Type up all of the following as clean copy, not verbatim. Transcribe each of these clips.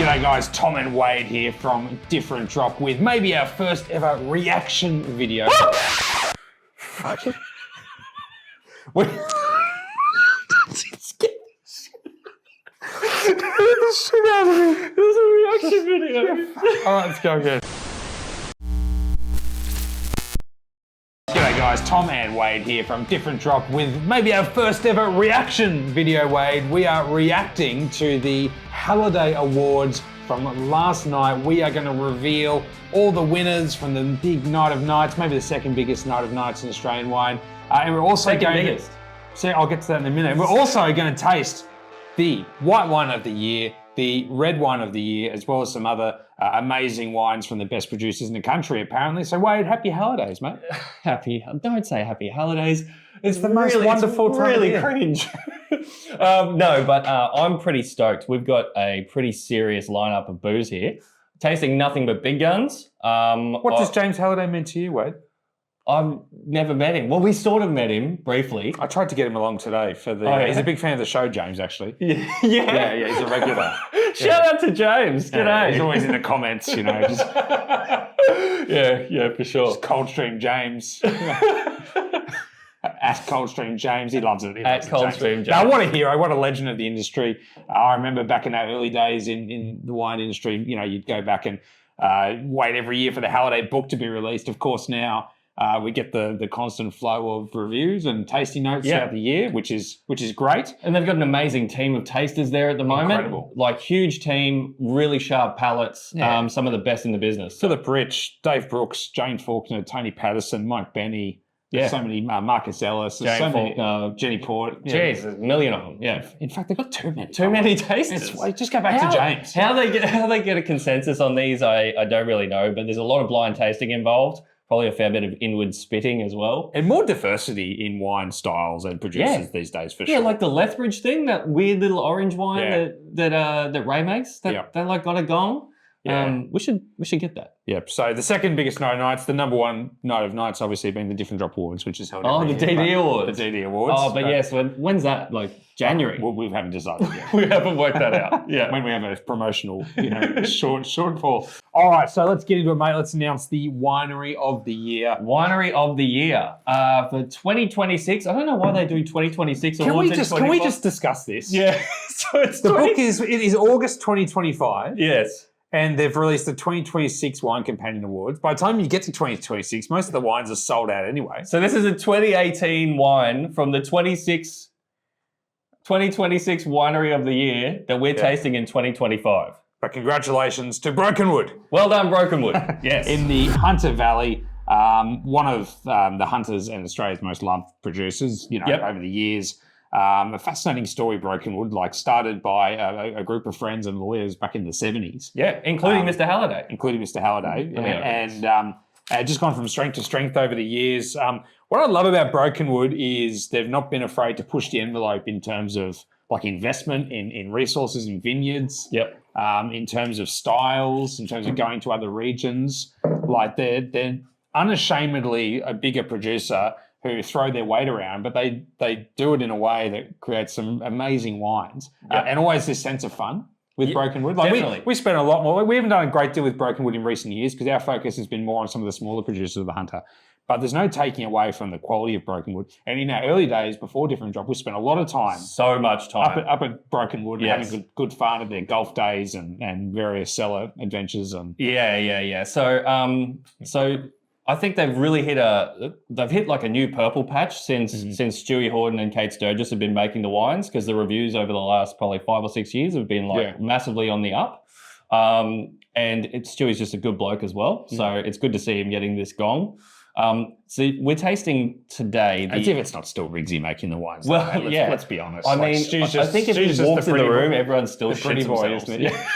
G'day guys, Tom and Wade here from Different Drop with maybe our first ever reaction video. Fuck it. Get the shit out of me. It was a reaction video. Alright, let's go again. G'day guys, Tom and Wade here from Different Drop with maybe our first ever reaction video, Wade. We are reacting to the Halliday Awards from last night. We are going to reveal all the winners from the big night of nights, maybe the second biggest night of nights in Australian wine. And we're also I'll get to that in a minute. We're also going to taste the white wine of the year, the red wine of the year, as well as some other amazing wines from the best producers in the country, apparently. So Wade, happy holidays, mate. Happy, don't say happy holidays. It's the most wonderful time really of year. cringe. No, but I'm pretty stoked. We've got a pretty serious lineup of booze here. Tasting nothing but big guns. What does James Halliday mean to you, Wade? I've never met him. Well, we sort of met him briefly. I tried to get him along today for the... He's a big fan of the show, James, actually. Yeah, he's a regular. Shout out to James. G'day. Yeah, he's always in the comments, you know. Just, yeah, for sure. Just Coldstream James. At Coldstream James, he loves it. At Coldstream James. Now, what a hero, what a legend of the industry. I remember back in our early days in the wine industry, you know, you'd go back and wait every year for the Halliday book to be released. Of course, now we get the constant flow of reviews and tasting notes throughout the year, which is great. And they've got an amazing team of tasters there at the moment. Incredible. Like huge team, really sharp palates, some of the best in the business. Philip Rich, Dave Brooks, Jane Faulkner, Tony Patterson, Mike Benny. Yeah. So many, Marcus Ellis, Jane Faulkner, Jenny Port. Jeez, there's a million of them. Yeah. In fact, they've got too many. Too many tasters. Just go back to James. How they get a consensus on these, I don't really know, but there's a lot of blind tasting involved. Probably a fair bit of inward spitting as well. And more diversity in wine styles and producers these days, for sure. Yeah, like the Lethbridge thing, that weird little orange wine that Ray makes, they like got a gong. Yeah. We should get that. Yep. So the second biggest night of nights, the number one night of nights, obviously being the Different Drop Awards, which is held every the year. DD Awards. The DD Awards. Oh, but yes, when's that? Like January? We haven't decided yet. We haven't worked that out. Yeah. When we have a promotional, shortfall. All right, so let's get into it, mate. Let's announce the Winery of the Year. Winery of the Year for 2026. I don't know why they do 2026 awards. Can we just discuss this? Yeah. So it's the book is August 2025. Yes. And they've released the 2026 Wine Companion Awards. By the time you get to 2026, most of the wines are sold out anyway. So this is a 2018 wine from the 2026 Winery of the Year that we're tasting in 2025. But congratulations to Brokenwood. Well done, Brokenwood. Yes. In the Hunter Valley, one of the Hunters and Australia's most loved producers, over the years. A fascinating story, Brokenwood, started by a group of friends and lawyers back in the 70s. Yeah, including Mr. Halliday. And just gone from strength to strength over the years. What I love about Brokenwood is they've not been afraid to push the envelope in terms of investment in resources in vineyards. Yep. In terms of styles, in terms of going to other regions. They're unashamedly a bigger producer who throw their weight around, but they do it in a way that creates some amazing wines. And always this sense of fun with Brokenwood. Definitely. We spent a lot more. We haven't done a great deal with Brokenwood in recent years because our focus has been more on some of the smaller producers of the Hunter. But there's no taking away from the quality of Brokenwood. And in our early days, before Different Drop, we spent a lot of time. So much time. Up at Brokenwood, having good fun at their golf days and various cellar adventures. Yeah. So I think they've really hit a new purple patch since Stewie Horton and Kate Sturgis have been making the wines, because the reviews over the last probably 5 or 6 years have been massively on the up. And Stewie's just a good bloke as well. So it's good to see him getting this gong. So we're tasting today. As if it's not still Riggsy making the wines. Well, let's be honest. I mean, I think if he walks in the room, everyone's still the pretty boy, isn't it? Yeah.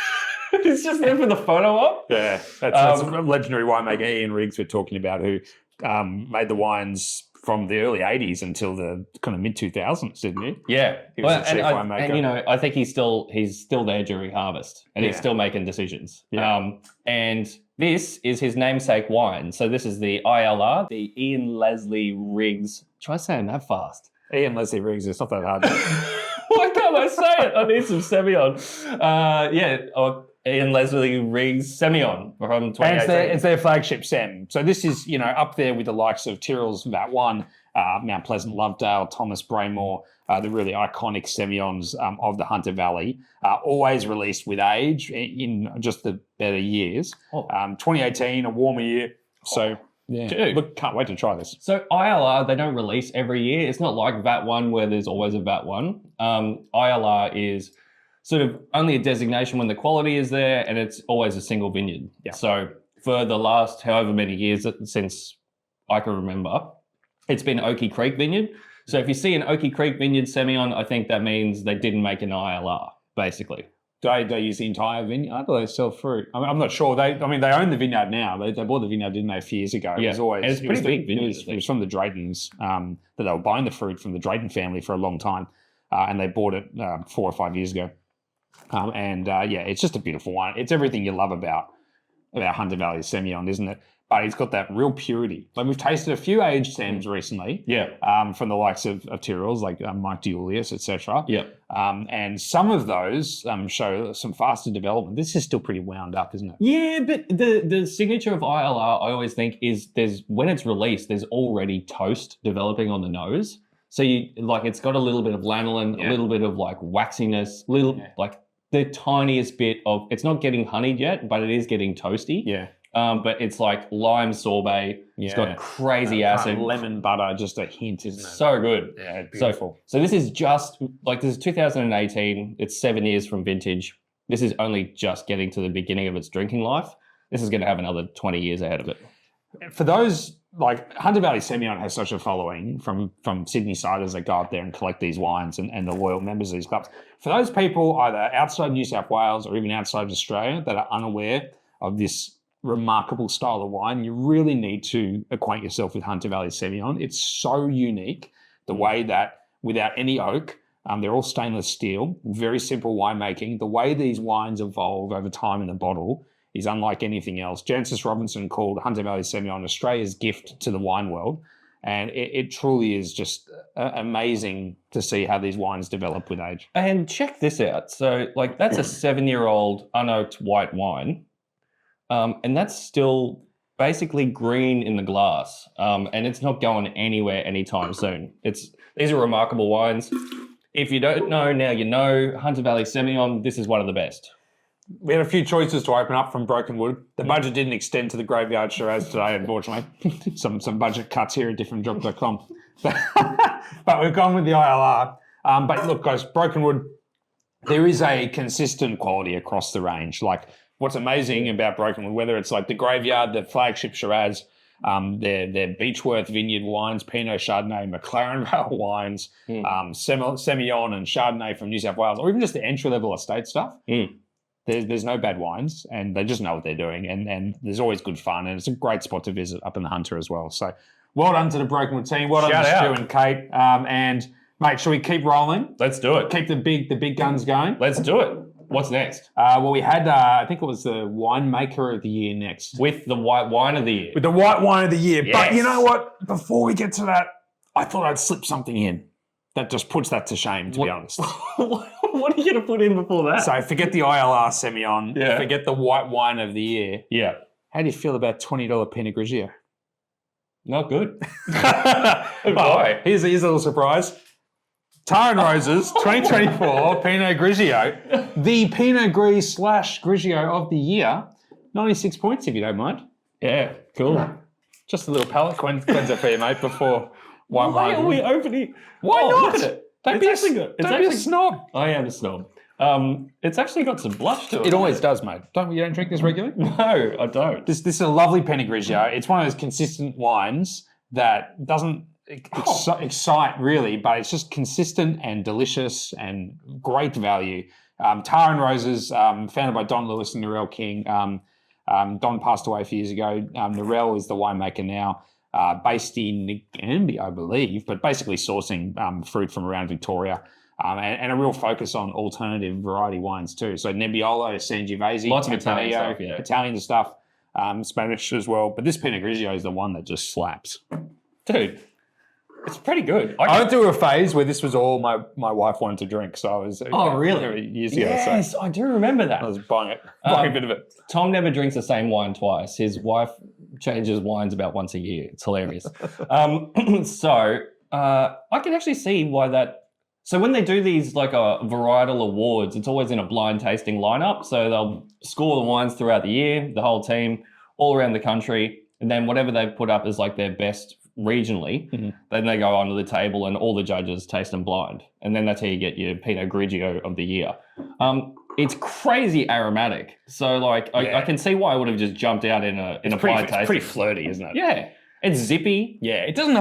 It's just there for the photo op. Yeah, that's a legendary winemaker, Ian Riggs, we're talking about, who made the wines from the early 80s until the kind of mid-2000s, didn't he? Yeah. He was a chief winemaker. And, I think he's still there during harvest, and he's still making decisions. Yeah. And this is his namesake wine. So this is the ILR, the Ian Leslie Riggs. Try saying that fast. Ian Leslie Riggs, it's not that hard. Why can't I say it? I need some Semillon. Ian Leslie Reed's Semillon from 2018. It's their flagship Sem. So this is, up there with the likes of Tyrrell's Vat 1, Mount Pleasant Lovedale, Thomas Braymore, the really iconic Semillons of the Hunter Valley, always released with age in just the better years. 2018, a warmer year. So, yeah, dude. Look, can't wait to try this. So ILR, they don't release every year. It's not like VAT 1 where there's always a VAT 1. ILR is sort of only a designation when the quality is there, and it's always a single vineyard. Yeah. So for the last however many years since I can remember, it's been Oakey Creek Vineyard. So if you see an Oakey Creek Vineyard Semillon, I think that means they didn't make an ILR, basically. Do they use the entire vineyard? I thought they sell fruit. I'm not sure. They own the vineyard now. They bought the vineyard, didn't they, a few years ago? Yeah. It was always... And it's pretty big vineyard. It was from the Draytons, that they were buying the fruit from the Drayton family for a long time. And they bought it 4 or 5 years ago. It's just a beautiful wine. It's everything you love about Hunter Valley Semillon, isn't it? But it's got that real purity. Like we've tasted a few aged Sems recently, from the likes of Tyrrell's, like Mike Julius, etc. Yeah. And some of those show some faster development. This is still pretty wound up, isn't it? Yeah, but the signature of ILR, I always think, is when it's released, there's already toast developing on the nose. So it's got a little bit of lanolin, a little bit of like waxiness, like the tiniest bit of, it's not getting honeyed yet, but it is getting toasty. Yeah. But it's like lime sorbet. Yeah. It's got crazy acid. Lemon butter, just a hint, isn't it? So good. Yeah, beautiful. So this is just, this is 2018. It's 7 years from vintage. This is only just getting to the beginning of its drinking life. This is going to have another 20 years ahead of it. For those, Hunter Valley Semillon has such a following from Sydney siders that go up there and collect these wines and the loyal members of these clubs. For those people either outside New South Wales or even outside of Australia that are unaware of this remarkable style of wine, you really need to acquaint yourself with Hunter Valley Semillon. It's so unique, the way that without any oak, they're all stainless steel, very simple winemaking. The way these wines evolve over time in the bottle is unlike anything else. Jancis Robinson called Hunter Valley Semillon Australia's gift to the wine world. And it truly is just amazing to see how these wines develop with age. And check this out. So that's a 7-year-old unoaked white wine. And that's still basically green in the glass. And it's not going anywhere anytime soon. These are remarkable wines. If you don't know, now you know. Hunter Valley Semillon, this is one of the best. We had a few choices to open up from Brokenwood. The budget didn't extend to the Graveyard Shiraz today, unfortunately. some budget cuts here at differentdrop.com. But we've gone with the ILR. But look, guys, Brokenwood, there is a consistent quality across the range. What's amazing about Brokenwood, whether it's like the Graveyard, the flagship Shiraz, their Beechworth Vineyard wines, Pinot Chardonnay, McLaren Vale wines, Semillon and Chardonnay from New South Wales, or even just the entry-level estate stuff. There's no bad wines, and they just know what they're doing, and there's always good fun, and it's a great spot to visit up in the Hunter as well. So well done to the Brokenwood team. Well done to Stu and Kate. And mate, shall we keep rolling? Let's do it. Keep the big guns going. Let's do it. What's next? We had, I think it was the Winemaker of the Year next. With the White Wine of the Year. With the White Wine of the Year. Yes. But you know what? Before we get to that, I thought I'd slip something in that just puts that to shame, to be honest. What are you going to put in before that? So forget the ILR Semillon. Yeah. Forget the White Wine of the Year. Yeah. How do you feel about $20 Pinot Grigio? Not good. Oh, here's a little surprise. Tar and Roses 2024 Pinot Grigio. The Pinot Gris / Grigio of the year. 96 points, if you don't mind. Yeah, cool. Just a little palate cleanser for you, mate, before Why are we opening? Why not? Look at it. Don't be a snob. I am a snob. It's actually got some blush to it. It always does, mate. You don't drink this regularly? No, I don't. This is a lovely Pinot Grigio. It's one of those consistent wines that doesn't excite really, but it's just consistent and delicious and great value. Tar and Roses, founded by Don Lewis and Narelle King. Don passed away a few years ago. Narelle is the winemaker now. Based in Nagambie, I believe, but basically sourcing fruit from around Victoria, and a real focus on alternative variety wines too. So Nebbiolo, Sangiovese, lots of Italian stuff, yeah. Italian stuff, Spanish as well. But this Pinot Grigio is the one that just slaps. Dude, It's pretty good. I went through a phase where this was all my wife wanted to drink, so I was years ago. Yes, So I do remember that. I was buying a bit of it. Tom never drinks the same wine twice. His wife changes wines about once a year. It's hilarious. So I can actually see why that. So when they do these like varietal awards, it's always in a blind tasting lineup. So they'll score the wines throughout the year, the whole team, all around the country, and then whatever they've put up as like their best regionally, then they go onto the table and all the judges taste them blind. And then that's how you get your Pinot Grigio of the year. It's crazy aromatic. So like I can see why I would have just jumped out in a blind taste. It's pretty flirty, isn't it? Yeah. It's zippy. Yeah. It doesn't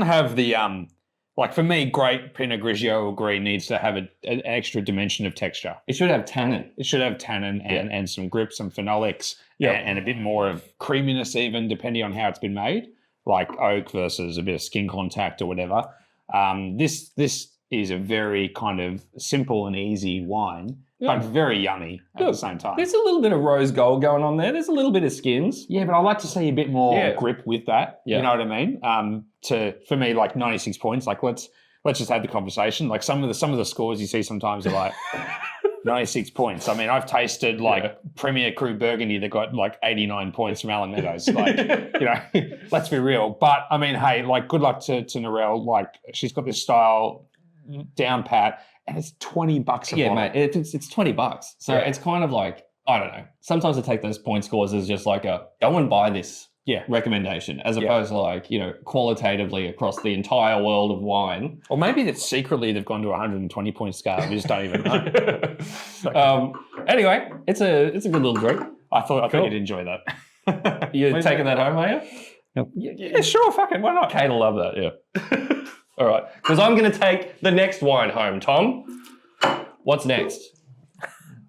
have the like for me, great Pinot Grigio or Green needs to have an extra dimension of texture. It should have tannin. It should have tannin and some grip, some phenolics, and a bit more of creaminess even, depending on how it's been made, like oak versus a bit of skin contact or whatever. This is a very kind of simple and easy wine, but very yummy at the same time. There's a little bit of rose gold going on there. There's a little bit of skins. Yeah, but I like to see a bit more grip with that. You know what I mean? For me, like 96 points. Like let's just have the conversation. Like some of the scores you see sometimes are like 96 points. I mean, I've tasted like Premier Cru Burgundy that got like 89 points from Allen Meadows. Like, let's be real. But I mean, hey, like good luck to Narelle. Like she's got this style down pat. And it's $20 a bottle. Yeah, mate, it's $20. So it's kind of like, I don't know. Sometimes I take those point scores as just like go and buy this recommendation, as opposed to like, qualitatively across the entire world of wine. Or maybe that secretly they've gone to a 120 point scale. We just don't even know. Anyway, it's a good little drink. I thought you'd enjoy that. You're taking that home, are you? Yeah, sure, fucking, why not? Kate will love that, yeah. All right, because I'm going to take the next wine home, Tom. What's next?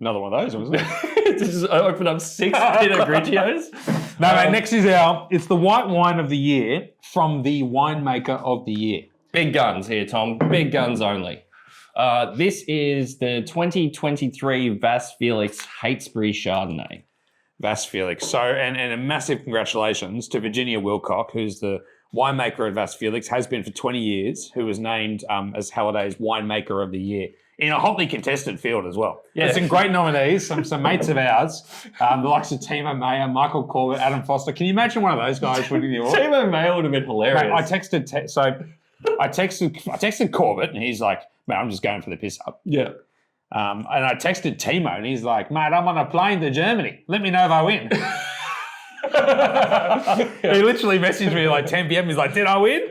Another one of those, wasn't it? Just open up 6 Pinot Grigios. No, mate, next is it's the white wine of the year from the winemaker of the year. Big guns here, Tom. Big guns only. This is the 2023 Vasse Felix Heytsbury Chardonnay. Vasse Felix. So, and a massive congratulations to Virginia Willcock, who's the winemaker at Vasse Felix, has been for 20 years, who was named as Halliday's winemaker of the year in a hotly contested field as well. Yeah. There's some great nominees, some mates of ours, the likes of Timo Mayer, Michael Corbett, Adam Foster. Can you imagine one of those guys winning the award? Timo Mayer would have been hilarious. Mate, I texted Corbett and he's like, mate, I'm just going for the piss up. Yeah. And I texted Timo and he's like, mate, I'm on a plane to Germany. Let me know if I win. He literally messaged me like 10 p.m. He's like, did I win?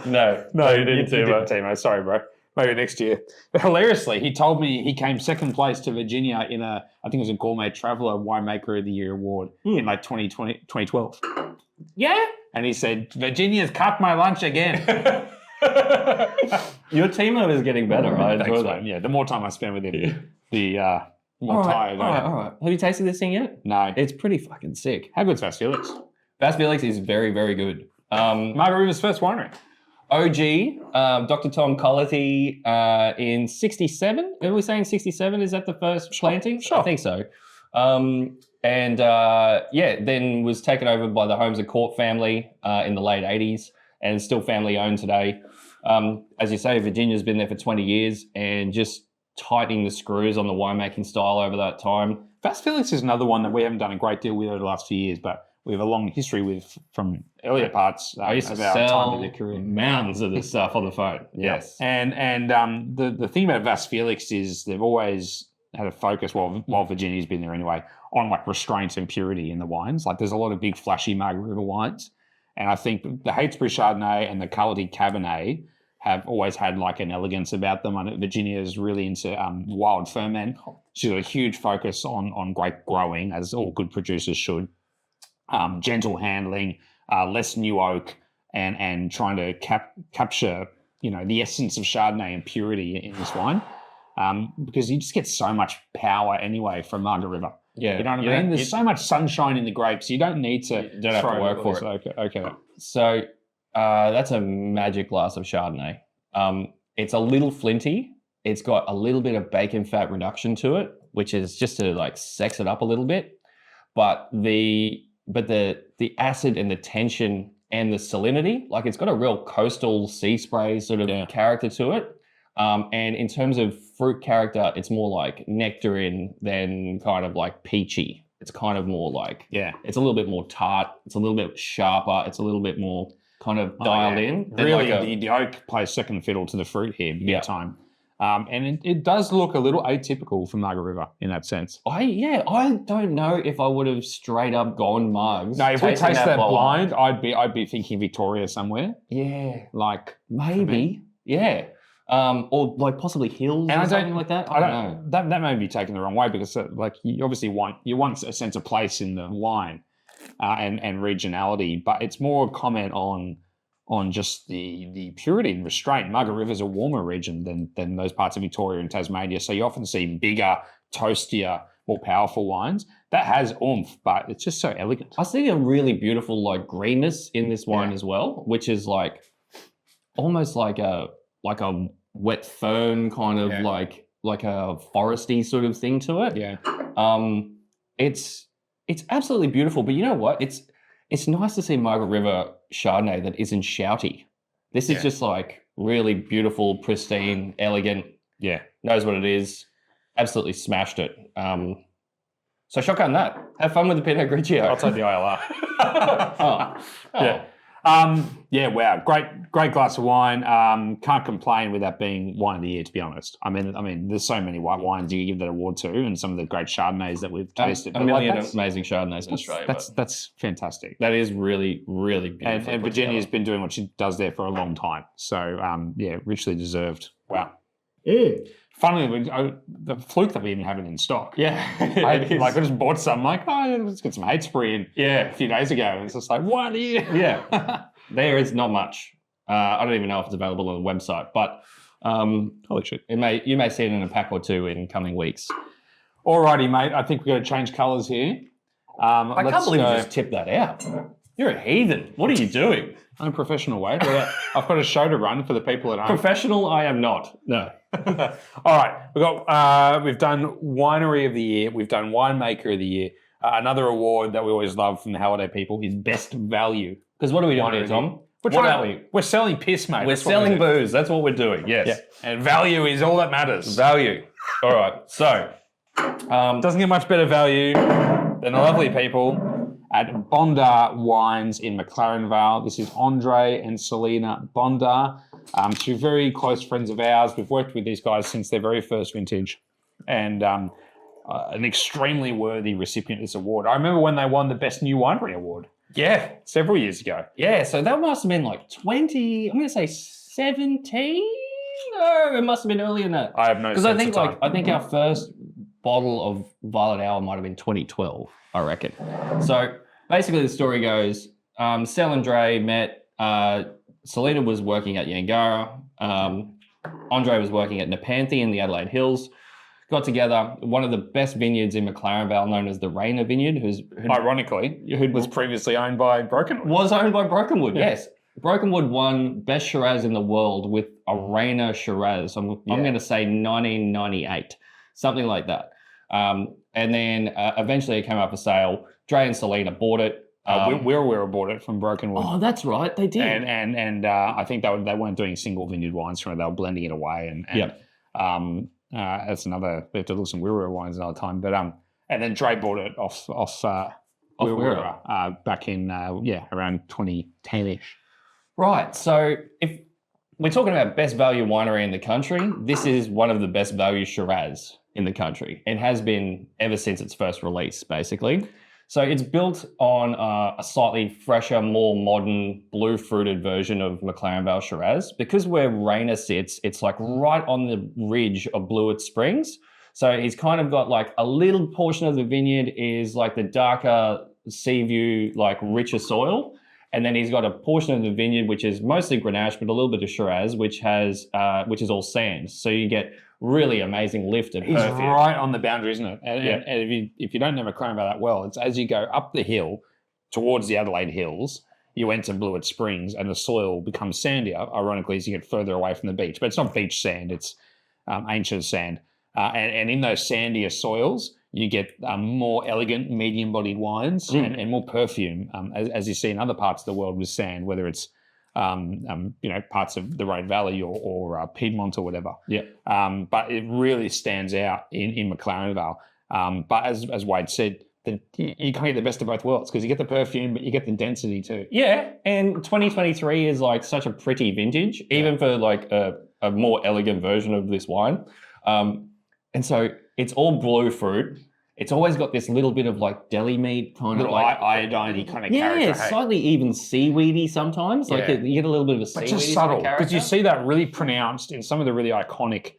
No, you didn't, Timo. Sorry, bro. Maybe next year. But hilariously, he told me he came second place to Virginia in I think it was a Gourmet Traveller Winemaker of the Year award in like 2012. Yeah? And he said, Virginia's cut my lunch again. Your Timo is getting better. I enjoy that. Yeah, the more time I spend with him, the more tired I am. All right. Have you tasted this thing yet? No. It's pretty fucking sick. How good's Vasse Felix? Vasse Felix is very, very good. Margaret River's first winery. OG, Dr. Tom Colletti in 67. Are we saying 67? Is that the first planting? Sure. I think so. Then was taken over by the Holmes and Court family in the late 80s and still family owned today. As you say, Virginia's been there for 20 years and just tightening the screws on the winemaking style over that time. Vasse Felix is another one that we haven't done a great deal with over the last few years, but we have a long history with from earlier parts I used to of our sell time in the career. mounds of this stuff on the phone. Yes. And the thing about Vasse Felix is they've always had a focus, while Virginia's been there anyway, on like restraint and purity in the wines. Like there's a lot of big flashy Margaret River wines. And I think the Heytsbury Chardonnay and the Halliday Cabernet have always had like an elegance about them. I know Virginia is really into wild ferment. She's got a huge focus on grape growing, as all good producers should. Gentle handling, less new oak, and trying to capture the essence of Chardonnay and purity in this wine, because you just get so much power anyway from Margaret River. Yeah, you know what I mean. There's so much sunshine in the grapes. You don't need to. You don't have to work for it. Okay. So that's a magic glass of Chardonnay. It's a little flinty. It's got a little bit of bacon fat reduction to it, which is just to like sex it up a little bit. But the acid and the tension and the salinity. Like it's got a real coastal sea spray sort of character to it. And in terms of fruit character, it's more like nectarine than kind of like peachy. It's kind of more like, it's a little bit more tart. It's a little bit sharper. It's a little bit more kind of dialed in. Really, like the oak plays second fiddle to the fruit here, big time. And it does look a little atypical for Margaret River in that sense. I don't know if I would have straight up gone mugs. No, if we taste that blind, I'd be thinking Victoria somewhere. Yeah. Like maybe. Yeah. Or like possibly Hills or something like that. I don't know. That may be taken the wrong way because like you obviously want a sense of place in the wine and regionality, but it's more a comment on just the purity and restraint. Margaret River is a warmer region than those parts of Victoria and Tasmania, so you often see bigger, toastier, more powerful wines. That has oomph, but it's just so elegant. I see a really beautiful like greenness in this wine as well, which is like almost like a wet fern kind of like a foresty sort of thing to it. Yeah. It's absolutely beautiful, but you know what? It's nice to see Margaret River Chardonnay that isn't shouty. This is just like really beautiful, pristine, elegant. Yeah. Knows what it is. Absolutely smashed it. So shotgun that. Have fun with the Pinot Grigio. I'll take the ILR. Yeah. Wow. Great glass of wine. Can't complain with that being wine of the year, to be honest. I mean, there's so many white wines you give that award to, and some of the great Chardonnays that we've tasted. A million amazing Chardonnays in Australia. That's fantastic. That is really, really beautiful. And Virginia's been doing what she does there for a long time. So, richly deserved. Wow. Funnily, the fluke that we even have it in stock. Yeah. I just bought some, let's get some Heytsbury in a few days ago. And it's just like, what are you? Yeah. There is not much. I don't even know if it's available on the website, but holy shit. You may see it in a pack or two in coming weeks. Alrighty, mate. I think we've got to change colours here. I can't believe you just tipped that out. You're a heathen. What are you doing? I'm a professional, Wade. I've got a show to run for the people at home. Professional, I am not. No. All right, we've done Winery of the Year, we've done Winemaker of the Year. Another award that we always love from the Halliday people is Best Value. Because what are we doing here, Tom? We're selling piss, mate. We're selling booze. That's what we're doing. Yes. Yeah. And value is all that matters. Value. All right. So, doesn't get much better value than the lovely people at Bondar Wines in McLaren Vale. This is Andre and Selena Bondar, two very close friends of ours. We've worked with these guys since their very first vintage, and an extremely worthy recipient of this award. I remember when they won the Best New Winery Award. Yeah. Several years ago. Yeah, so that must have been like 20, I'm going to say 17? No, it must have been earlier than that. I have no sense of time. I think our first bottle of Violet Hour might have been 2012, I reckon. So basically the story goes, Sel and Dre met, Selena was working at Yangara, Andre was working at Nepanthe in the Adelaide Hills, got together. One of the best vineyards in McLaren Vale, known as the Rayner Vineyard, who was previously owned by Brokenwood. Was owned by Brokenwood, yes. Brokenwood won Best Shiraz in the world with a Rayner Shiraz. I'm going to say 1998, something like that. And then eventually it came up for sale. Dre and Selena bought it. Willcock bought it from Brokenwood. Oh, that's right, they did. And I think they weren't doing single vineyard wines from it. They were blending it away. That's another. We have to look some Willcock wines another time. But and then Dre bought it off Willcock back in around 2010ish. Right. So if we're talking about best value winery in the country, this is one of the best value Shiraz in the country. It has been ever since its first release, basically. So it's built on a slightly fresher, more modern, blue-fruited version of McLaren Vale Shiraz. Because where Rayner sits, it's like right on the ridge of Blewett Springs. So he's kind of got like a little portion of the vineyard is like the darker sea view, like richer soil. And then he's got a portion of the vineyard, which is mostly Grenache, but a little bit of Shiraz, which is all sand. So you get really amazing lift and It's right on the boundary, isn't it? And if you don't know McLaren Vale that well, it's as you go up the hill towards the Adelaide Hills, you enter Blewett Springs and the soil becomes sandier, ironically, as you get further away from the beach. But it's not beach sand, it's ancient sand. And in those sandier soils, you get more elegant, medium-bodied wines and more perfume, as you see in other parts of the world with sand, whether it's parts of the Rhone Valley or Piedmont or whatever. Yeah. But it really stands out in McLaren Vale. But as Wade said, you can't get the best of both worlds because you get the perfume, but you get the density too. Yeah, and 2023 is like such a pretty vintage, even for like a more elegant version of this wine. And so it's all blue fruit. It's always got this little bit of like deli meat kind of like iodine-y kind of character. Yeah, slightly even seaweedy sometimes. Like you get a little bit of a seaweedy just subtle, character. because you see that really pronounced in some of the really iconic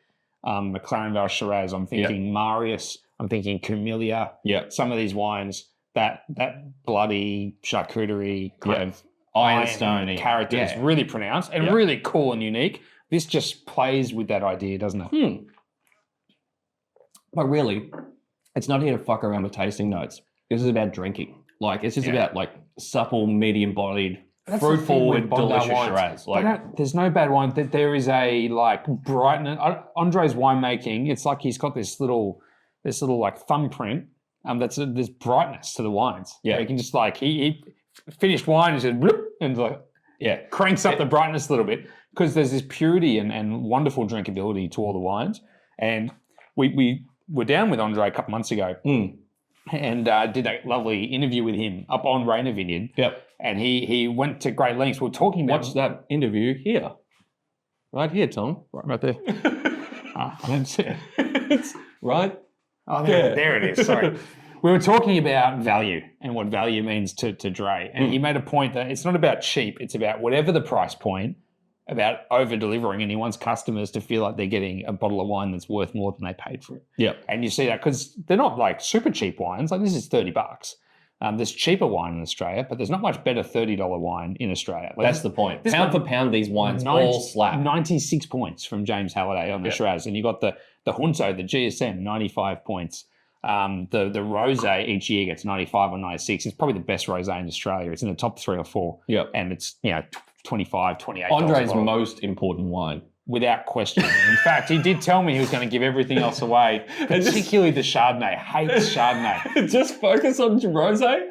McLaren Vale Shiraz. I'm thinking Marius. I'm thinking Camellia. Yeah. Some of these wines, that bloody charcuterie kind of ironstone character is really pronounced and really cool and unique. This just plays with that idea, doesn't it? But really, it's not here to fuck around with tasting notes. This is about drinking. Like, it's just about like supple, medium-bodied, fruit-forward, delicious Shiraz. Like, there's no bad wine. There is a like brightness. Andre's winemaking. It's like he's got this little like thumbprint. There's brightness to the wines. Yeah, you can just like he finished wine and said bloop, and like cranks up the brightness a little bit because there's this purity and wonderful drinkability to all the wines. And we were down with Andre a couple months ago and did a lovely interview with him up on Rainer Vineyard. Yep. And he went to great lengths. We were talking about... Watch that interview here. Right here, Tom. Right there. I don't see it. It's right. Oh, there it is. Sorry. We were talking about value and what value means to Dre. And he made a point that it's not about cheap. It's about whatever the price point, about over-delivering and he wants customers to feel like they're getting a bottle of wine that's worth more than they paid for it. Yeah. And you see that because they're not like super cheap wines. Like this is $30. There's cheaper wine in Australia, but there's not much better $30 wine in Australia. Like that's the point. Pound for pound, these wines all slap. 96 points from James Halliday on the Shiraz. And you got the Junto, the GSM, 95 points. The Rosé each year gets 95 or 96. It's probably the best Rosé in Australia. It's in the top 3 or 4. Yeah. And it's, 25, 28. Andre's most important wine. Without question. In fact, he did tell me he was going to give everything else away, particularly the Chardonnay. Hates Chardonnay. Just focus on rosé.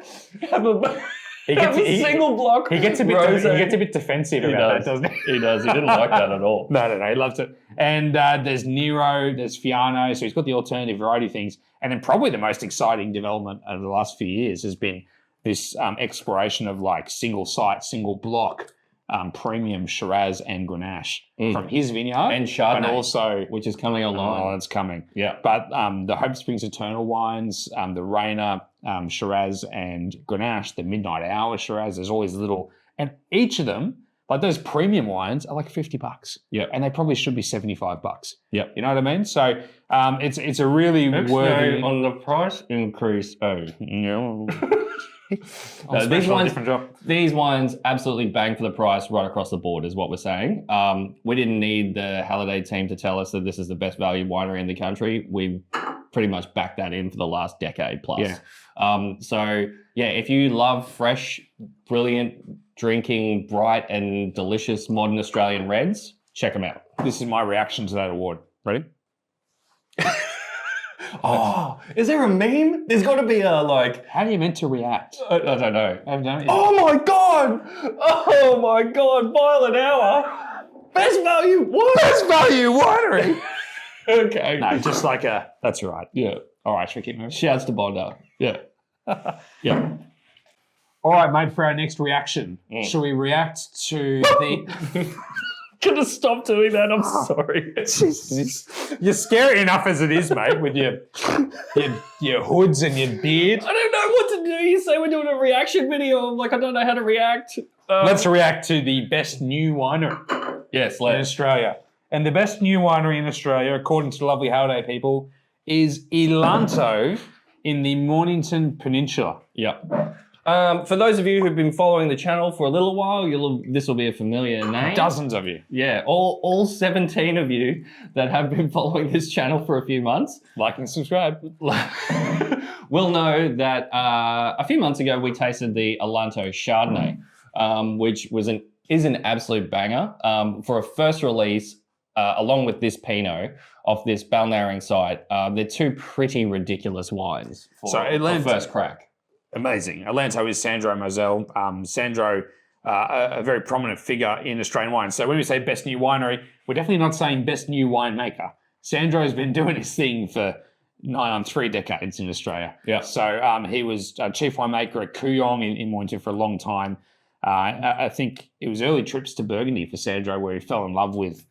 Have a single block. He gets a bit defensive about that, doesn't he? He does. He didn't like that at all. No. He loves it. And there's Nero, there's Fiano. So he's got the alternative variety things. And then probably the most exciting development over the last few years has been this exploration of like single site, single block. Premium Shiraz and Grenache from his vineyard. And Chardonnay, but also, which is coming online. Oh, it's coming. Yeah. But the Hope Springs Eternal wines, the Rainer Shiraz and Grenache, the Midnight Hour Shiraz, there's always little, and each of them, like those premium wines, are like $50. Yeah. And they probably should be $75. Yeah. You know what I mean? So it's a really worthy on the price increase. These wines absolutely bang for the price right across the board is what we're saying. We didn't need the Halliday team to tell us that this is the best value winery in the country. We've pretty much backed that in for the last decade plus. Yeah. If you love fresh, brilliant, drinking, bright and delicious modern Australian reds, check them out. This is my reaction to that award. Ready? Oh, is there a meme? There's got to be a like. How are you meant to react? I don't know. Oh my god! Oh my god! Violet Hour, best value winery. Okay. No, just like a. That's right. Yeah. All right. Should we keep moving? Shouts to Bondar. Yeah. Yeah. All right, mate. For our next reaction, shall we react to the? Could have stopped doing that. I'm sorry. You're scary enough as it is, mate, with your hoods and your beard. I don't know what to do. You say we're doing a reaction video. I'm like, I don't know how to react. Let's react to the best new winery in Australia. And the best new winery in Australia, according to the lovely Halliday people, is Elanto in the Mornington Peninsula. Yeah. For those of you who've been following the channel for a little while, this will be a familiar name. Dozens of you. Yeah, all 17 of you that have been following this channel for a few months. Like and subscribe. Will know that a few months ago we tasted the Elanto Chardonnay, which is an absolute banger. For a first release, along with this Pinot off this Balnarring site, they're two pretty ridiculous wines for first crack. Amazing. Elanto is Sandro Mosele. Sandro, a very prominent figure in Australian wine. So when we say best new winery, we're definitely not saying best new winemaker. Sandro's been doing his thing for nigh on 3 decades in Australia. Yeah. So he was chief winemaker at Kooyong in Mornington for a long time. I think it was early trips to Burgundy for Sandro where he fell in love with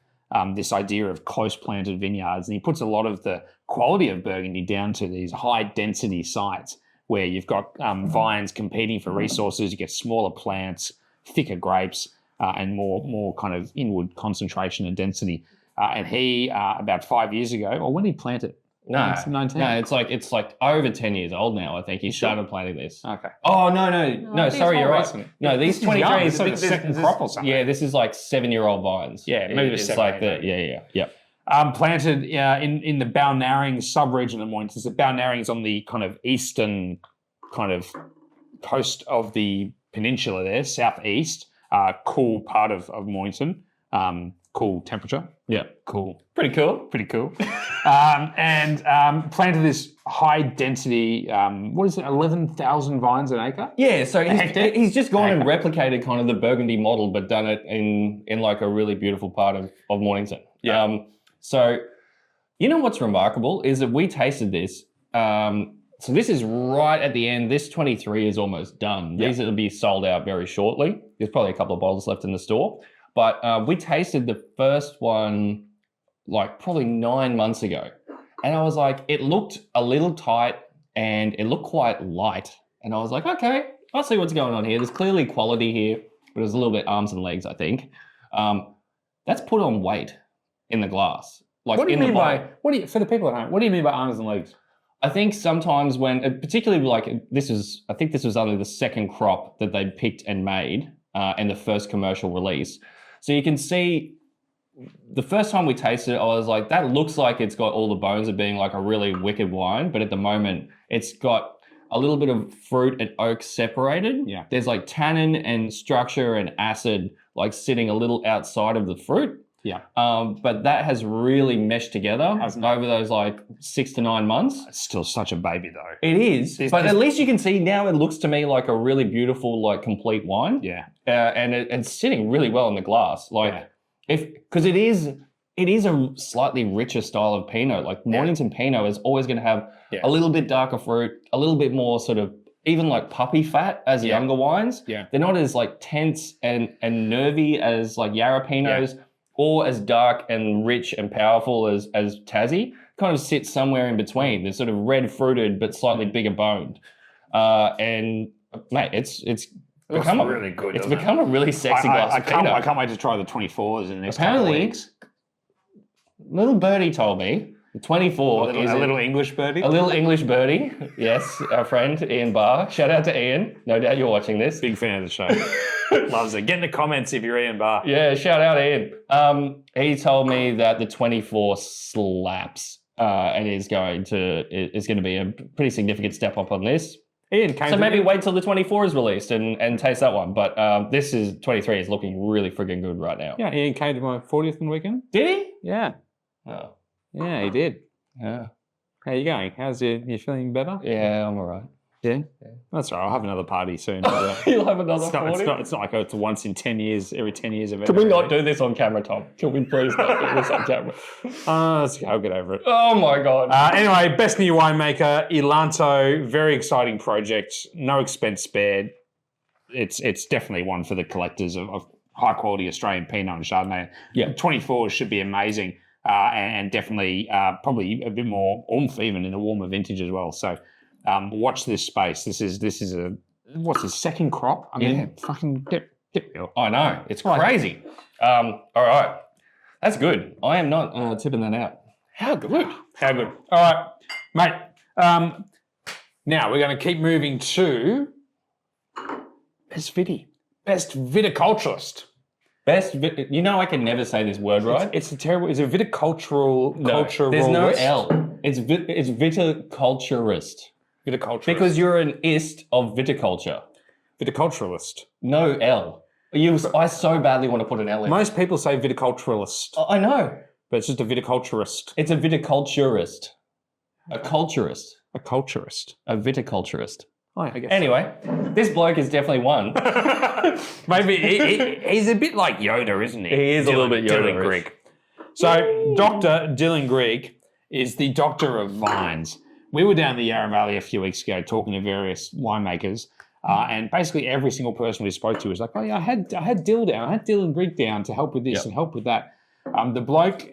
this idea of close planted vineyards. And he puts a lot of the quality of Burgundy down to these high density sites where you've got vines competing for resources. You get smaller plants, thicker grapes, and more kind of inward concentration and density. And he, about 5 years ago, or when did he plant it? No, 19? no, it's like over 10 years old now. I think he started planting this. Okay. Oh no! Sorry, you're right. No, these 23. It's like the second crop or something. Yeah, this is like 7-year-old vines. Yeah, maybe it's 7, like 8, the yeah. Planted in the Balnarring sub-region of Mornington. So Balnarring is on the kind of eastern kind of coast of the peninsula there, southeast. Cool part of Mornington. Cool temperature. Yeah. Cool. Pretty cool. Pretty cool. And planted this high density, 11,000 vines an acre? Yeah, so he's just gone and replicated kind of the Burgundy model, but done it in like a really beautiful part of Mornington. Yeah. So you know what's remarkable is that we tasted this. So this is right at the end. This 23 is almost done. These will be sold out very shortly. There's probably a couple of bottles left in the store. But we tasted the first one like probably 9 months ago. And I was like, it looked a little tight and it looked quite light. And I was like, okay, I'll see what's going on here. There's clearly quality here, but there's a little bit arms and legs, I think. That's put on weight in the glass. Like, what do you mean by, for the people at home, what do you mean by arms and legs? I think sometimes when, particularly like I think this was only the second crop that they picked and made and the first commercial release. So you can see the first time we tasted it, I was like, that looks like it's got all the bones of being like a really wicked wine. But at the moment, it's got a little bit of fruit and oak separated. Yeah. There's like tannin and structure and acid like sitting a little outside of the fruit. Yeah. But that has really meshed together over those like 6 to 9 months. It's still such a baby though. It is. But at least you can see now it looks to me like a really beautiful, like complete wine. Yeah. And it's sitting really well in the glass. Like because it is a slightly richer style of Pinot. Like Mornington Pinot is always going to have a little bit darker fruit, a little bit more sort of even like puppy fat as younger wines. Yeah. They're not as like tense and nervy as like Yarra Pinots or as dark and rich and powerful as Tassie. Kind of sits somewhere in between. They're sort of red fruited but slightly bigger boned. And mate, it's become really good. It's become a really sexy glass of Pinot. I can't wait to try the 24s in the next couple Apparently, of weeks. Little birdie told me the 24 is a little English birdie. A little English birdie. Yes, our friend Ian Barr. Shout out to Ian. No doubt you're watching this. Big fan of the show. Loves it. Get in the comments if you're Ian Barr. Yeah, shout out Ian. He told me that the 24 slaps and is going to be a pretty significant step up on this. Ian came so maybe wait till the 24 is released and taste that one. But this is 23 is looking really friggin' good right now. Yeah, Ian came to my 40th in the weekend. Did he? Yeah. Oh. Yeah, he did. Yeah. How you going? You feeling better? Yeah, I'm all right. Yeah? That's all right. I'll have another party soon. You'll have another party? It's not like it's once in 10 years, every 10 years. Can we not do this on camera, Tom? Can we please not do this on camera? I'll get over it. Oh my God. Anyway, best new winemaker, Elanto. Very exciting project. No expense spared. It's definitely one for the collectors of high quality Australian Pinot and Chardonnay. Yeah. 24 should be amazing. And definitely probably a bit more oomph even in a warmer vintage as well. So watch this space. This is what's the second crop? I mean, fucking dip. I know. It's crazy. All right. That's good. I am not tipping that out. How good. All right, mate. Now we're going to keep moving to best viticulturist. You know I can never say this word right. It's a viticultural culture. There's no L. It's viticulturist. Viticulturist. Because you're an ist of viticulture. Viticulturalist. No L. I so badly want to put an L in. Most people say viticulturalist. I know. but it's just a viticulturist. It's a viticulturist. A culturist. A culturist. A viticulturist. Oh, I guess. Anyway, this bloke is definitely one. Maybe he's a bit like Yoda, isn't he? He is a little bit Yoda. Dylan Grigg. So Dr. Dylan Grigg is the doctor of vines. We were down the Yarra Valley a few weeks ago talking to various winemakers, and basically every single person we spoke to was like, "Oh yeah, I had Dylan Grigg down to help with this and help with that." The bloke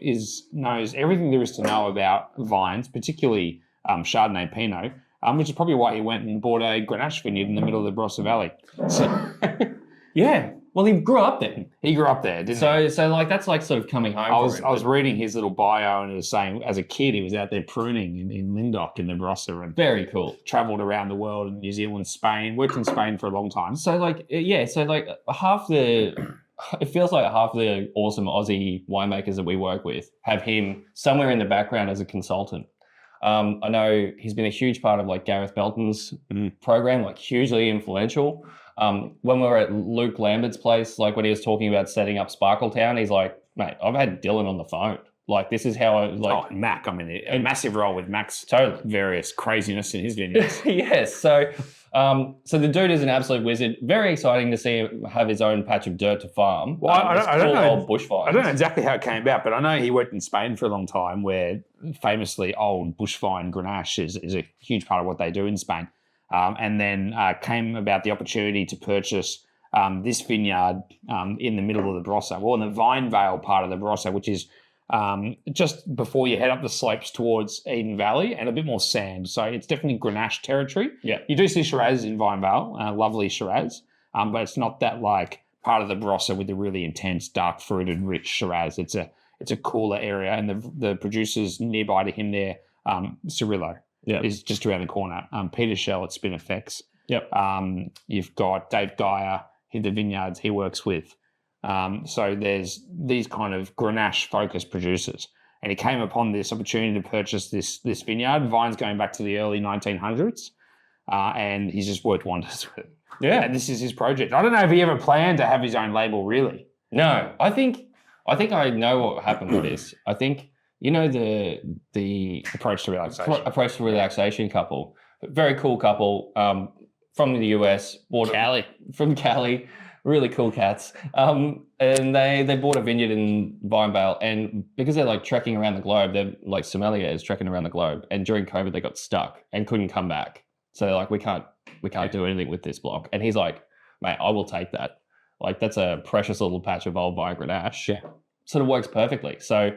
knows everything there is to know about vines, particularly Chardonnay Pinot, which is probably why he went and bought a Grenache vineyard in the middle of the Barossa Valley. So, yeah. Well, he grew up there. He grew up there, didn't he? So like that's like sort of coming home. I was reading his little bio, and it was saying as a kid he was out there pruning in Lindock in the Barossa, and very cool. Travelled around the world in New Zealand, Spain, worked in Spain for a long time. So like it feels like half the awesome Aussie winemakers that we work with have him somewhere in the background as a consultant. I know he's been a huge part of like Gareth Belton's program, like hugely influential. When we were at Luke Lambert's place, like when he was talking about setting up Sparkletown, he's like, mate, I've had Dylan on the phone. Like, this is how I like. Oh, Mac, I mean, a massive role with Mac's totally various craziness in his vineyards. Yes. So the dude is an absolute wizard. Very exciting to see him have his own patch of dirt to farm. Well, I don't know. Old bush vines. I don't know exactly how it came about, but I know he worked in Spain for a long time, where famously old bush vine Grenache is a huge part of what they do in Spain. And then came about the opportunity to purchase this vineyard in the middle of the Barossa, well, in the Vine Vale part of the Barossa, which is just before you head up the slopes towards Eden Valley, and a bit more sand. So it's definitely Grenache territory. Yeah. You do see Shiraz in Vine Vale, lovely Shiraz, but it's not that like part of the Barossa with the really intense, dark fruited, rich Shiraz. It's a cooler area, and the producers nearby to him there, Cirillo, is just around the corner. Peter Shell at Spin Effects. Yep. You've got Dave Geyer, the vineyards he works with. So there's these kind of Grenache-focused producers. And he came upon this opportunity to purchase this vineyard. Vine's going back to the early 1900s. And he's just worked wonders with it. Yeah. And this is his project. I don't know if he ever planned to have his own label, really. No. I think I know what happened with this. I think, you know, the Approach to relaxation couple. Very cool couple from the US. From Cali. Really cool cats. And they bought a vineyard in Vinevale, and because they're like trekking around the globe, they're like sommeliers trekking around the globe. And during COVID, they got stuck and couldn't come back. So they're like, we can't do anything with this block. And he's like, mate, I will take that. Like, that's a precious little patch of old vine Grenache. Yeah. Sort of works perfectly. So,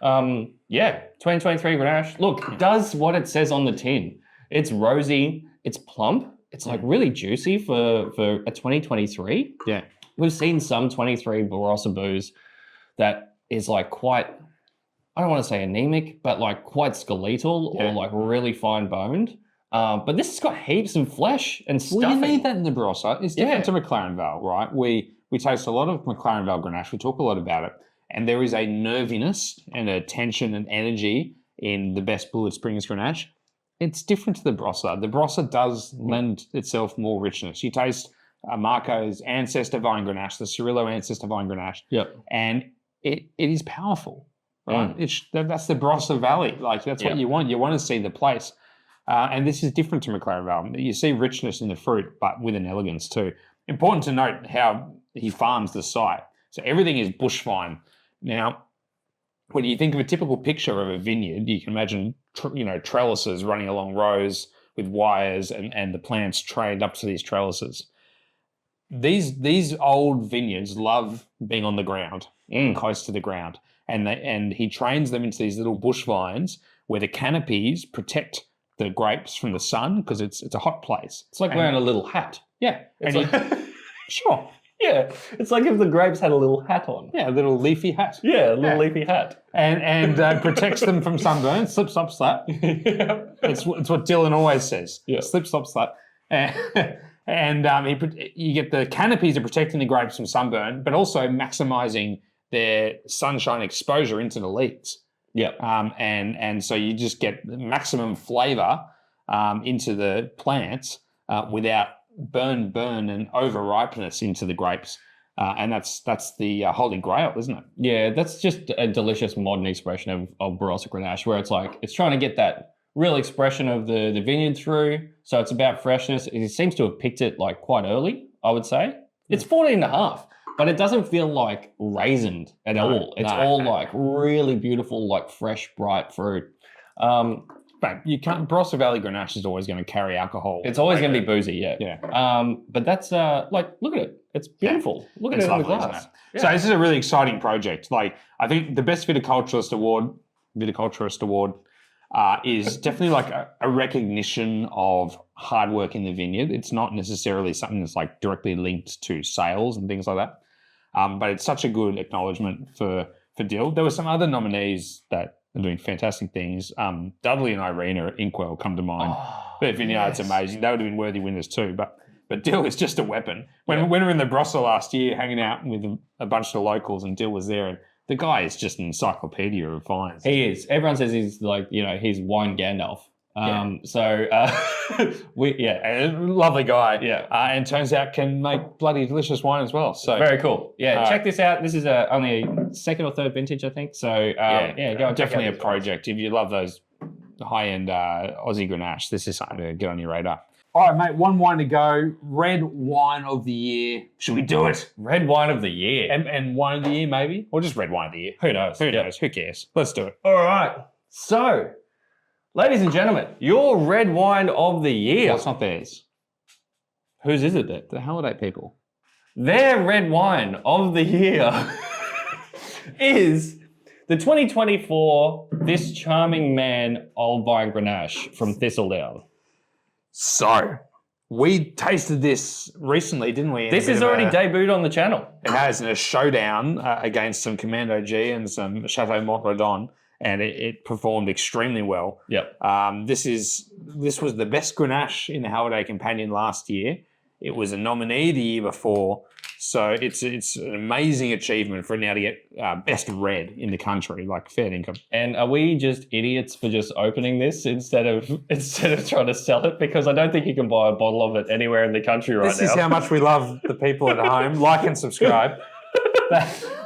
2023 Grenache, look, does what it says on the tin. It's rosy, it's plump. It's like really juicy for a 2023. Yeah. We've seen some 23 Barossa booze that is like quite, I don't want to say anemic, but like quite skeletal or like really fine boned. But this has got heaps of flesh and stuffing. Well, you need that in the Barossa. It's different to McLaren Vale, right? We taste a lot of McLaren Vale Grenache. We talk a lot about it. And there is a nerviness and a tension and energy in the best Bulleit Springs Grenache. It's different to the Barossa. The Barossa does lend itself more richness. You taste Marco's Ancestor Vine Grenache, the Cirillo Ancestor Vine Grenache, and it is powerful, right? That's the Barossa Valley. Like, that's what you want. You want to see the place. And this is different to McLaren Vale. You see richness in the fruit, but with an elegance too. Important to note how he farms the site. So everything is bush vine. Now, when you think of a typical picture of a vineyard, you can imagine, trellises running along rows with wires and the plants trained up to these trellises. These old vineyards love being on the ground, close to the ground, and he trains them into these little bush vines where the canopies protect the grapes from the sun because it's a hot place. It's like wearing a little hat. Yeah, sure. Yeah, it's like if the grapes had a little hat on. Yeah, a little leafy hat. Yeah, a little leafy hat. And protects them from sunburn. Slip, slop, slap. Yeah. It's what Dylan always says. Yeah. Slip, slop, slap. And you get the canopies are protecting the grapes from sunburn, but also maximising their sunshine exposure into the leaves. Yeah. And so you just get maximum flavour into the plants without burn and over ripeness into the grapes. And that's the Holy Grail, isn't it? Yeah, that's just a delicious modern expression of Barossa Grenache, where it's like it's trying to get that real expression of the vineyard through. So it's about freshness. It seems to have picked it like quite early, I would say. It's 14.5, but it doesn't feel like raisined at all. It's all like really beautiful, like fresh, bright fruit. But you can't. Barossa Valley Grenache is always going to carry alcohol. It's always going to be boozy, yeah. Yeah. But that's like, look at it. It's beautiful. Look at it in the glass. Yeah. So this is a really exciting project. Like, I think the best Viticulturist Award is definitely like a recognition of hard work in the vineyard. It's not necessarily something that's like directly linked to sales and things like that. But it's such a good acknowledgement for Dill. There were some other nominees that are doing fantastic things. Dudley and Irina at Inkwell come to mind. Their vineyard's amazing. They would have been worthy winners too. But Dill is just a weapon. When we were in the Barossa last year hanging out with a bunch of the locals and Dill was there, and the guy is just an encyclopedia of vines. He is. Everyone says he's like, he's wine Gandalf. Lovely guy. Yeah. And turns out can make bloody delicious wine as well. So very cool. Yeah, check this out. This is only a second or third vintage, I think. So go and definitely a project. If you love those high-end Aussie Grenache, this is something to get on your radar. All right, mate, one wine to go. Red wine of the year. Should we do it? Red wine of the year. And wine of the year, maybe? Or just red wine of the year. Who knows? Who knows? Who cares? Let's do it. All right. So, ladies and gentlemen, your red wine of the year. Well, it's not theirs. Whose is it then? The Halliday people. Their red wine of the year is the 2024 This Charming Man Old-Vine Grenache from Thistledown. So, we tasted this recently, didn't we? This has already debuted on the channel. It has, in a showdown against some Commando G and some Chateau Montredon, and it performed extremely well. Yep. This was the best Grenache in the Halliday Companion last year. It was a nominee the year before, so it's an amazing achievement for now to get best red in the country, like fair income. And are we just idiots for just opening this instead of trying to sell it? Because I don't think you can buy a bottle of it anywhere in the country right now. This is how much we love the people at home. Like and subscribe.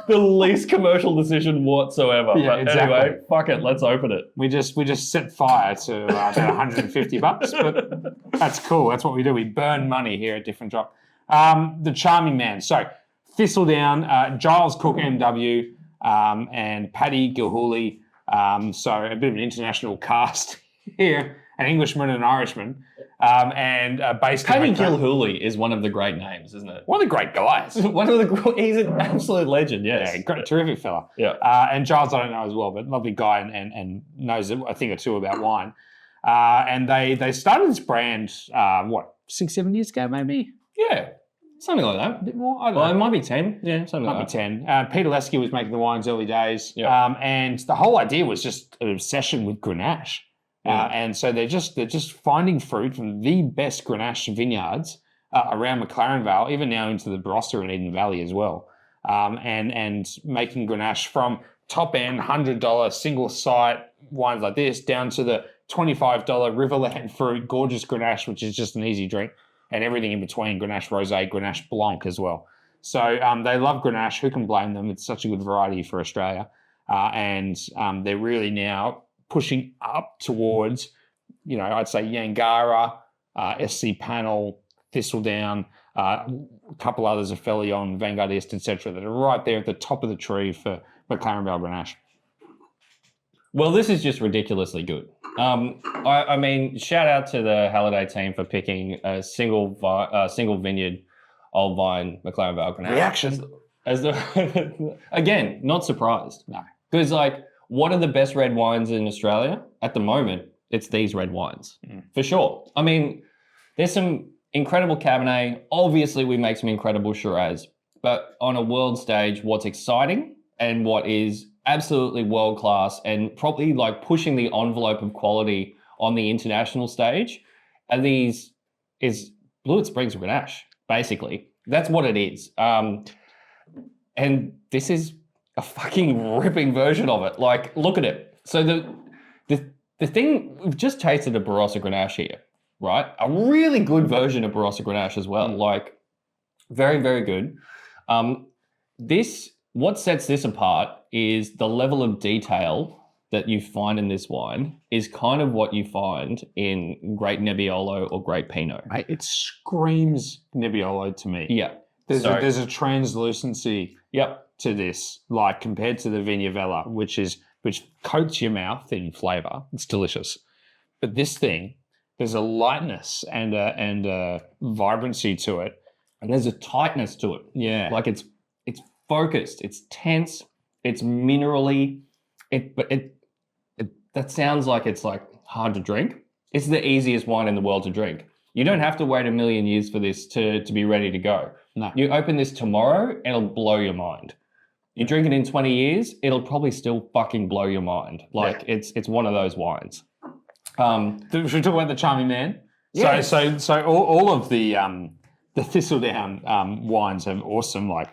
The least commercial decision whatsoever. Yeah, but exactly. Anyway, fuck it, let's open it. We just set fire to about $150, but that's cool. That's what we do. We burn money here at Different Drop. The Charming Man. So Thistledown, Giles Cook MW, and Paddy Gilhooly. So a bit of an international cast here, an Englishman and an Irishman. And based Paddy in Gilhooly is one of the great names, isn't it? One of the great guys. He's an absolute legend, yes. Yeah, great, terrific fella. Yeah. And Giles, I don't know as well, but lovely guy and knows a thing or two about wine. And they started this brand, 6-7 years ago, maybe? Yeah, something like that. A bit more? I don't know. It might be 10. Yeah, something Might like be that. 10. Peter Lesky was making the wines early days. Yeah. And the whole idea was just an obsession with Grenache. And so they're just finding fruit from the best Grenache vineyards around McLaren Vale, even now into the Barossa and Eden Valley as well. And making Grenache from top end $100 single site wines like this down to the $25 Riverland fruit gorgeous Grenache, which is just an easy drink, and everything in between, Grenache Rosé, Grenache Blanc as well. So they love Grenache. Who can blame them? It's such a good variety for Australia. And they're really now pushing up towards, I'd say Yangara, SC Panel, Thistledown, a couple others of Felillon, Vanguardist, etc., that are right there at the top of the tree for McLaren Vale Grenache. Well, this is just ridiculously good. I mean, shout out to the Halliday team for picking a single vineyard old vine McLaren Vale Grenache. Reaction. Again, not surprised. No. Because what are the best red wines in Australia at the moment? It's these red wines, for sure. I mean, there's some incredible Cabernet. Obviously, we make some incredible Shiraz. But on a world stage, what's exciting and what is absolutely world-class and probably like pushing the envelope of quality on the international stage is Blewett Springs Grenache, basically. That's what it is. And this is a fucking ripping version of it. Like, look at it. So the thing, we've just tasted a Barossa Grenache here, right? A really good version of Barossa Grenache as well. Like, very, very good. What sets this apart is the level of detail that you find in this wine is kind of what you find in great Nebbiolo or great Pinot. Mate, it screams Nebbiolo to me. Yeah. There's a translucency Yep. to this, like compared to the Vignovella, which coats your mouth in flavour. It's delicious. But this thing, there's a lightness and a vibrancy to it. And there's a tightness to it. Yeah. Like it's focused, it's tense, it's minerally. That sounds like it's like hard to drink. It's the easiest wine in the world to drink. You don't have to wait a million years for this to be ready to go. No. You open this tomorrow, it'll blow your mind. You drink it in 20 years, it'll probably still fucking blow your mind. Like it's one of those wines. Should we talk about the Charming Man? Yes. So all of the Thistledown wines have awesome like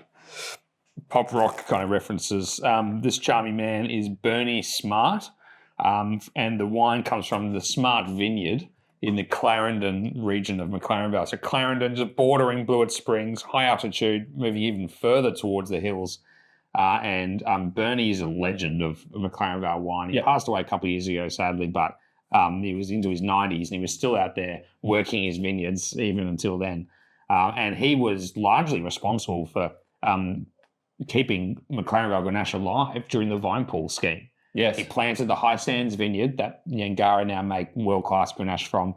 pop rock kind of references. This Charming Man is Bernie Smart, and the wine comes from the Smart Vineyard in the Clarendon region of McLaren Vale. So Clarendon, just bordering Blewett Springs, high altitude, moving even further towards the hills. And Bernie is a legend of McLaren Vale wine. He passed away a couple of years ago, sadly, but he was into his 90s and he was still out there working his vineyards even until then. And he was largely responsible for keeping McLaren Vale Grenache alive during the vine pool scheme. Yes. He planted the High Sands vineyard that Yangara now make world-class Grenache from.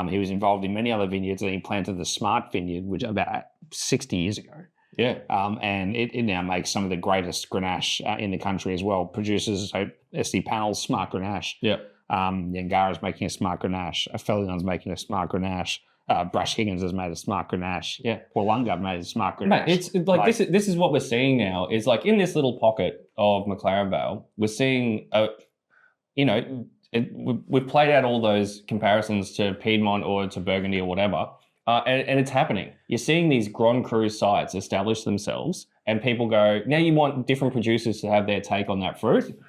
He was involved in many other vineyards, and he planted the Smart vineyard, which about 60 years ago. Yeah. And it now makes some of the greatest Grenache in the country as well. Produces SD Panel's Smart Grenache. Yeah. Yangara's making a Smart Grenache. Fellion's making a Smart Grenache. Brush Higgins has made a Smart Grenache. Yeah. Wollonga made a Smart Grenache. Mate, it's like this is what we're seeing now. Is like in this little pocket of McLaren Vale, we're seeing we've played out all those comparisons to Piedmont or to Burgundy or whatever, and it's happening. You're seeing these Grand Cru sites establish themselves, and people go, now you want different producers to have their take on that fruit.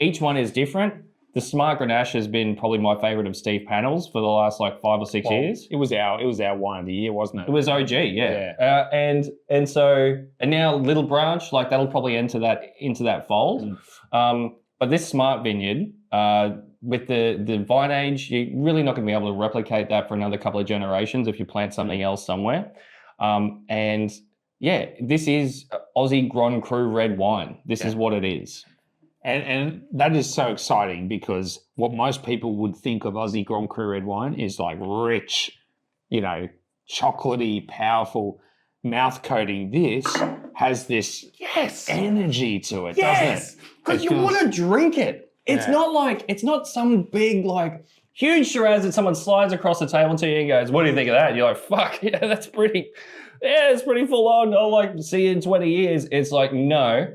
Each one is different. The Smart Grenache has been probably my favourite of Steve Panel's for the last like 5 or 6 years. It was our wine of the year, wasn't it? It was OG, yeah. And now Little Branch, like that'll probably enter into that fold. But this Smart Vineyard, with the vine age, you're really not going to be able to replicate that for another couple of generations if you plant something else somewhere. And yeah, this is Aussie Grand Cru red wine. This is what it is. And that is so exciting because what most people would think of Aussie Grand Cru red wine is like rich, chocolatey, powerful mouth coating. This has this energy to it, doesn't it? Because you want to drink it. It's not some big like huge Shiraz that someone slides across the table to you and goes, "What do you think of that?" And you're like, "Fuck, yeah, it's pretty full on. I'll like see you in 20 years." It's like, no.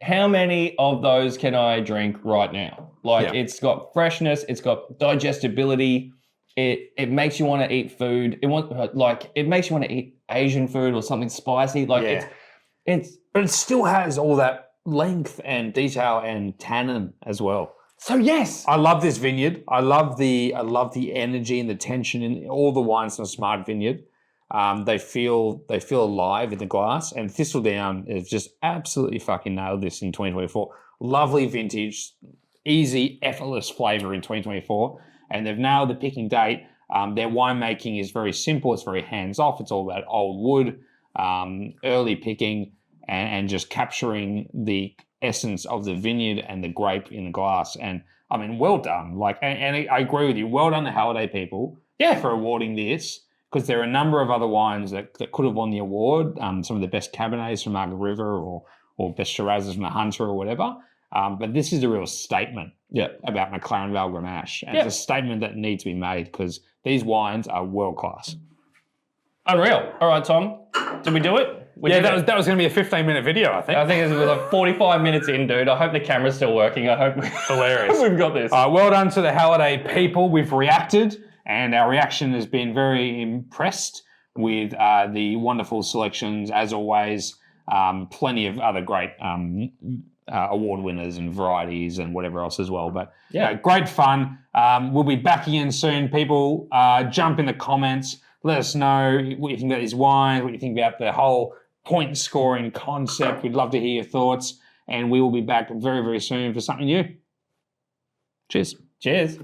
How many of those can I drink right now? Like it's got freshness, it's got digestibility. It makes you want to eat food. It makes you want to eat Asian food or something spicy. Like but it still has all that length and detail and tannin as well. So yes, I love this vineyard. I love the energy and the tension in all the wines from Smart Vineyard. They feel alive in the glass, and Thistledown has just absolutely fucking nailed this in 2024. Lovely vintage, easy, effortless flavour in 2024, and they've nailed the picking date. Their winemaking is very simple. It's very hands-off. It's all about old wood, early picking, and just capturing the essence of the vineyard and the grape in the glass. And I mean, well done. And I agree with you. Well done, the Halliday people, for awarding this. Because there are a number of other wines that could have won the award, some of the best Cabernets from Margaret River or best Shirazes from the Hunter or whatever. But this is a real statement about McLaren Vale Grenache. And it's a statement that needs to be made because these wines are world class. Unreal. All right, Tom, did we do it? That was going to be a 15-minute video, I think. I think it's like 45 minutes in, dude. I hope the camera's still working. I hope hilarious. We've got this. Well done to the Halliday people. We've reacted. And our reaction has been very impressed with the wonderful selections, as always. Plenty of other great award winners and varieties and whatever else as well. But great fun. We'll be back again soon. People, jump in the comments. Let us know what you think about these wines, what you think about the whole point scoring concept. We'd love to hear your thoughts, and we will be back very, very soon for something new. Cheers. Cheers.